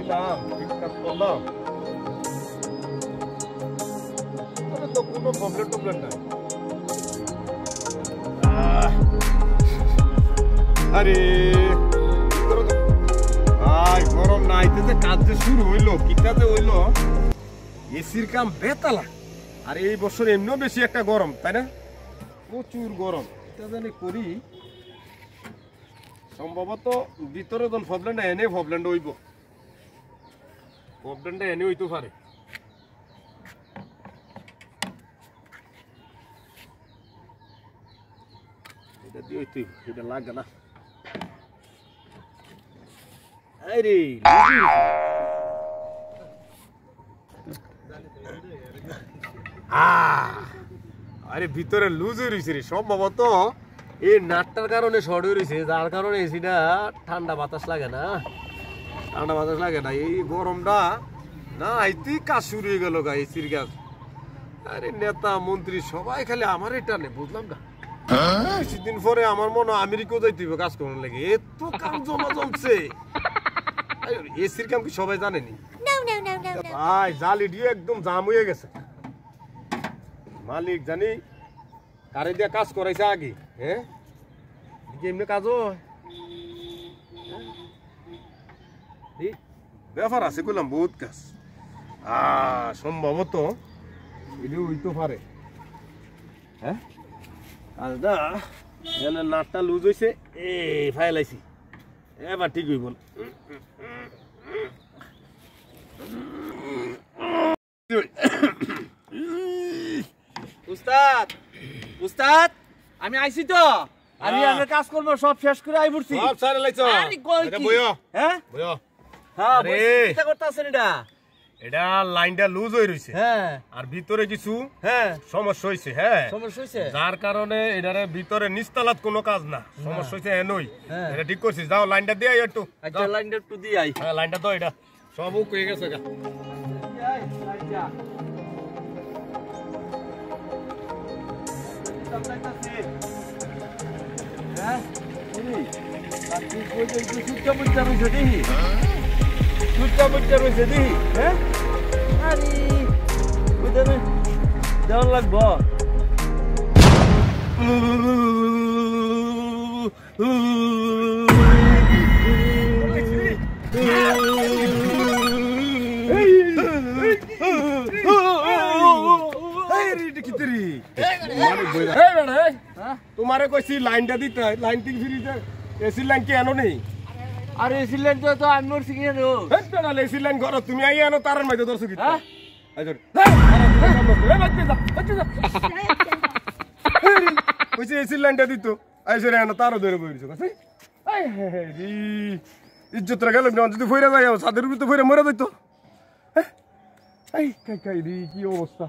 দিলাম ঠিকঠাক করলাম তো কোনো প্রবলেম নাই আরে গরম না আইতেছে কাজ যে শুরু হইলো কিটাতে হইলো এসির কাম বেতালা আর এই বছর এমনিও বেশি একটা গরম তাই না প্রচুর গরম এটা জানি করি সম্ভবত ভিতরে যখন প্রবলেমটা এনে প্রবলেমটা হইব প্রবলেমটা এনে হইতে পারে এটা দিয়ে হইতে এটা লাগে না আরে আরে ভিতরে লুজ হয়ে রয়েছে রে সম্ভবত এই নাটটার কারণে শর্ট হয়ে রয়েছে যার কারণে এসিটা ঠান্ডা বাতাস লাগে না এই গরমটা না আইতেই কাজ শুরু হয়ে গেল গা এসির কাজ আরে নেতা মন্ত্রী সবাই খালি আমার এটা নেই বুঝলাম না কিছুদিন পরে আমার মনে হয় আমেরিকাও যাইতে হবে কাজ করার লাগে এত কাম জমছে এসির কাম কি সবাই জানেনি ভাই জালি দিয়ে একদম জাম হয়ে গেছে মালিক জানি কারে দিয়ে কাজ করাইছে আগে হ্যাঁ এমনি কাজ ব্যাপার আছে কইলাম বহুত কাজ সম্ভবত এটা হইতে পারে হ্যাঁ কাজটা নাটটা লুজ হয়েছে ফাইলাইছি এবার ঠিক হইব উস্তাদ উস্তাদ আমি আইছি তো আমি আমার কাজ করব সব শেষ করে আই পড়ছি সব সারে লাইছো এটা বইও হ্যাঁ বইও হ্যাঁ চিন্তা করতেছেন এটা লাইনটা লুজ হই রইছে হ্যাঁ আর ভিতরে কিছু হ্যাঁ সমস্যা হইছে হ্যাঁ সমস্যা হইছে যার কারণে এটারে ভিতরে নিস্তালাত কোনো কাজ না সমস্যা হইছে এনই এটা ঠিক করছিস যাও লাইনটা দিয়ে আই একটু আচ্ছা লাইনটা একটু দিয়ে আই হ্যাঁ লাইনটা তো এটা সব উক হয়ে গেছে গা হ্যাঁ তুই কই যে সুটটা মুটটা রইছে দেখি সুটটা মুটটা রইছে দেখি হ্যাঁ আরে ওইটা দেওয়ার লাগবো তোমারে কইছি লাইনটা দিতে লাইন ঠিক ফিরিতে এসি লাইন কি এনো নেই আর এসি লাইন তো আমি মরছি কি জানো না এসি লাইন ঘর তুমি আই এনো তারের মধ্যে দর্শক কি হ্যাঁ কইছে এসি লাইনটা দিত আইসরে এনো তারও ধরে বইরিছো কইছে ইজ্জত রা গেল না যদি ফইরা যায় ছাদের উপরে তো ফইরা মরে যাইতো এই কাই রে কি অবস্থা